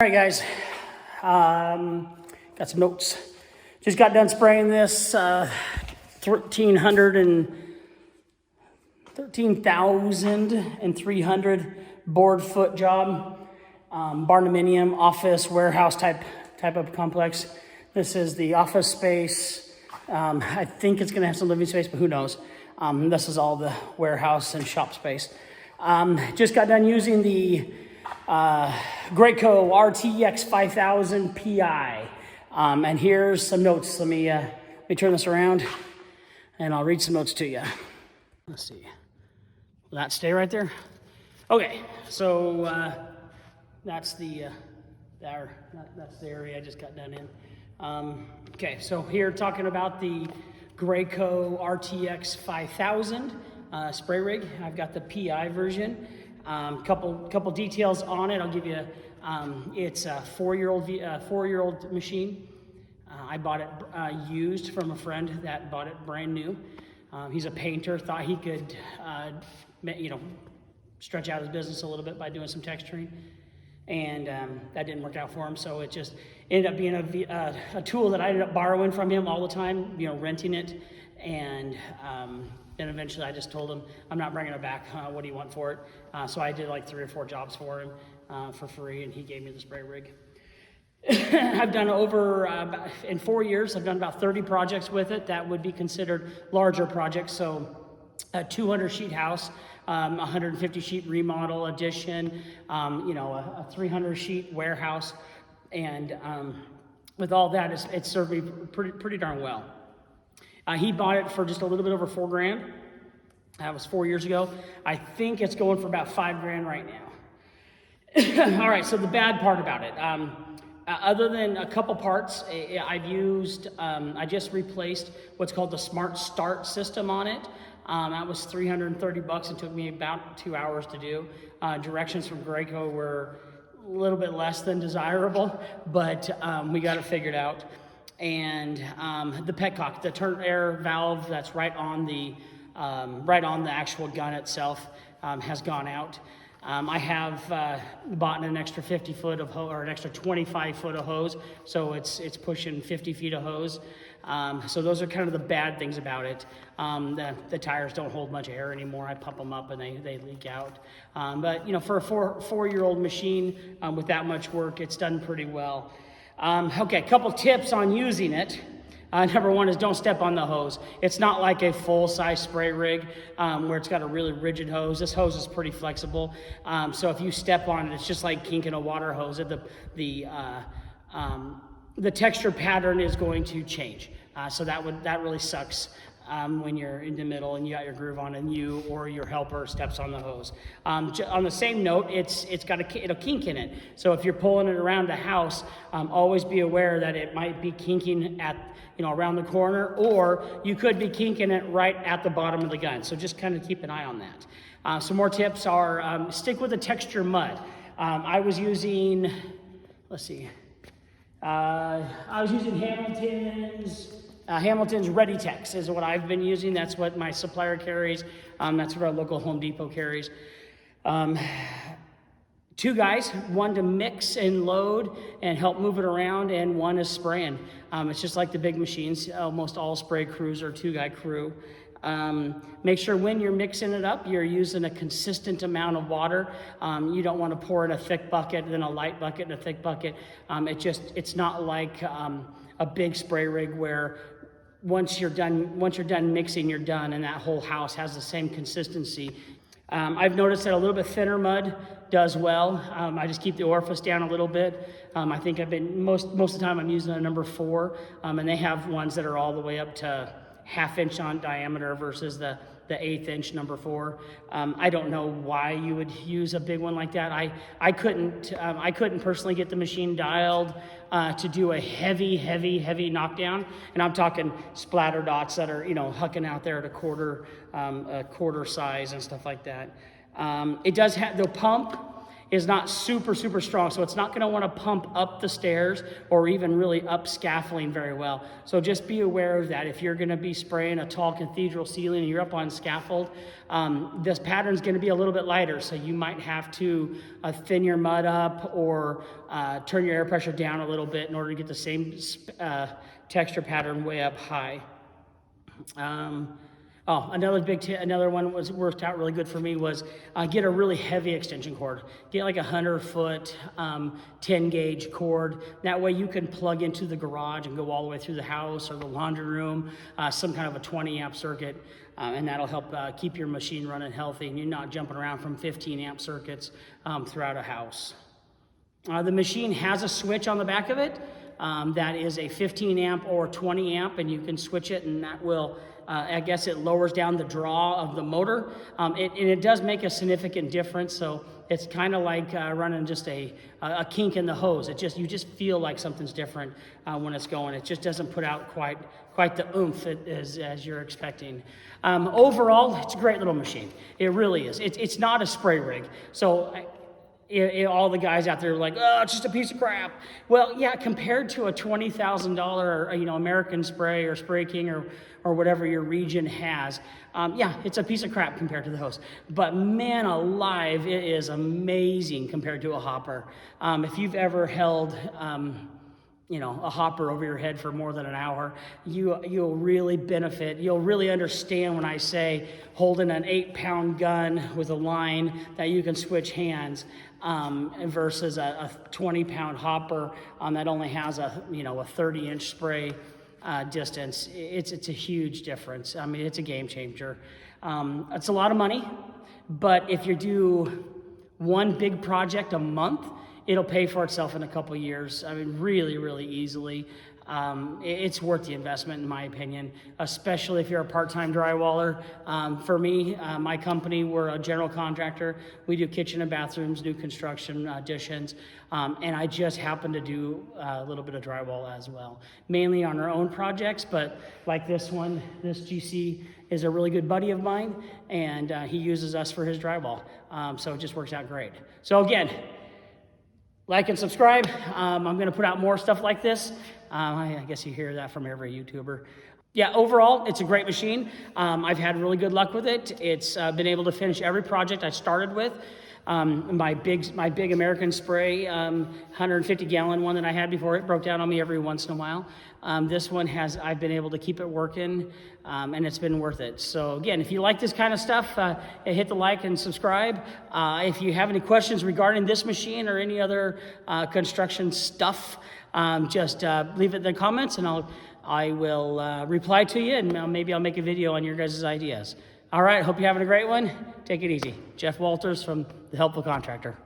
All right, guys, got some notes. Just got done spraying this 13,300 board foot job, barndominium office warehouse type of complex. This is the office space. I think it's gonna have some living space, but who knows? This is all the warehouse and shop space. Just got done using the Graco RTX 5000 Pi. And here's some notes. Let me turn this around and I'll read some notes to you. Let's see. Will that stay right there? Okay, so that's the area I just got done in. Okay, so here talking about the Graco RTX 5000 spray rig. I've got the PI version. Couple details on it. I'll give you. It's a four-year-old machine. I bought it used from a friend that bought it brand new. He's a painter. Thought he could, stretch out his business a little bit by doing some texturing, and that didn't work out for him. So it just ended up being a tool that I ended up borrowing from him all the time. Renting it, and then eventually I just told him, I'm not bringing it back. What do you want for it? So I did like 3 or 4 jobs for him for free, and he gave me the spray rig. I've done in 4 years, I've done about 30 projects with it that would be considered larger projects. So a 200 sheet house, 150 sheet remodel addition, a 300 sheet warehouse. And with all that, it's served me pretty darn well. He bought it for just a little bit over $4,000. That was 4 years ago. I think it's going for about $5,000 right now. All right, so the bad part about it, other than a couple parts, I just replaced what's called the Smart Start system on it. That was $330 and took me about 2 hours to do. Directions from Grayco were a little bit less than desirable, but we got it figured out. And the petcock, the turn air valve that's right on the actual gun itself, has gone out. I have bought an extra 50 foot of hose, or an extra 25 foot of hose, so it's pushing 50 feet of hose. So those are kind of the bad things about it. The tires don't hold much air anymore. I pump them up and they leak out. But for a four-year-old machine with that much work, it's done pretty well. Okay, a couple tips on using it. Number one is don't step on the hose. It's not like a full-size spray rig where it's got a really rigid hose. This hose is pretty flexible. So if you step on it, it's just like kinking a water hose. The texture pattern is going to change. So that really sucks when you're in the middle and you got your groove on and you or your helper steps on the hose. On the same note, it'll kink in it. So if you're pulling it around the house, always be aware that it might be kinking around the corner, or you could be kinking it right at the bottom of the gun. So just kind of keep an eye on that. Some more tips are stick with the texture mud. I was using, Hamilton's ReadyTex is what I've been using. That's what my supplier carries. That's what our local Home Depot carries. 2 guys, one to mix and load and help move it around, and one is spraying. It's just like the big machines. Almost all spray crews are 2-guy crew. Make sure when you're mixing it up, you're using a consistent amount of water. You don't want to pour in a thick bucket, then a light bucket, and a thick bucket. It's not like a big spray rig where once you're done mixing, you're done, and that whole house has the same consistency. I've noticed that a little bit thinner mud does well. I just keep the orifice down a little bit. I think I've been most of the time I'm using a number 4, and they have ones that are all the way up to 1/2 inch on diameter versus the 1/8 inch number 4. I don't know why you would use a big one like that. I couldn't personally get the machine dialed to do a heavy knockdown, and I'm talking splatter dots that are hucking out there at a quarter size and stuff like that. It does have the pump is not super strong, so it's not going to want to pump up the stairs or even really up scaffolding very well. So just be aware of that. If you're going to be spraying a tall cathedral ceiling and you're up on scaffold, this pattern is going to be a little bit lighter, so you might have to thin your mud up or turn your air pressure down a little bit in order to get the same texture pattern way up high. Another one was worked out really good for me was get a really heavy extension cord. Get like 100-foot 10-gauge cord. That way you can plug into the garage and go all the way through the house or the laundry room, some kind of a 20-amp circuit, and that'll help keep your machine running healthy and you're not jumping around from 15-amp circuits throughout a house. The machine has a switch on the back of it that is a 15-amp or 20-amp, and you can switch it, and that will I guess it lowers down the draw of the motor, and it does make a significant difference. So it's kind of like running just a kink in the hose. You just feel like something's different when it's going. It just doesn't put out quite the oomph as you're expecting. Overall, it's a great little machine. It really is. It's not a spray rig. So all the guys out there are like, oh, it's just a piece of crap. Well, yeah, compared to a $20,000, American Spray or Spray King or whatever your region has, yeah, it's a piece of crap compared to the hose. But man alive, it is amazing compared to a hopper. If you've ever held, a hopper over your head for more than an hour, you'll really benefit. You'll really understand when I say holding an 8-pound gun with a line that you can switch hands versus a 20-pound hopper that only has a 30-inch spray distance. It's a huge difference. I mean, it's a game changer. It's a lot of money, but if you do one big project a month, it'll pay for itself in a couple of years. I mean, really easily. It's worth the investment, in my opinion, especially if you're a part-time drywaller. For me, my company, we're a general contractor. We do kitchen and bathrooms, new construction additions, and I just happen to do a little bit of drywall as well, mainly on our own projects. But like this one, this GC is a really good buddy of mine, and he uses us for his drywall, so it just works out great. So again, like and subscribe. I'm going to put out more stuff like this. I guess you hear that from every YouTuber. Yeah, overall, it's a great machine. I've had really good luck with it. It's been able to finish every project I started with. My big American Spray 150-gallon one that I had before, it broke down on me every once in a while. This one I've been able to keep it working, and it's been worth it. So again, if you like this kind of stuff, hit the like and subscribe. If you have any questions regarding this machine or any other construction stuff, just leave it in the comments, and I will reply to you, and maybe I'll make a video on your guys' ideas. All right, hope you're having a great one. Take it easy. Jeff Walters from The Helpful Contractor.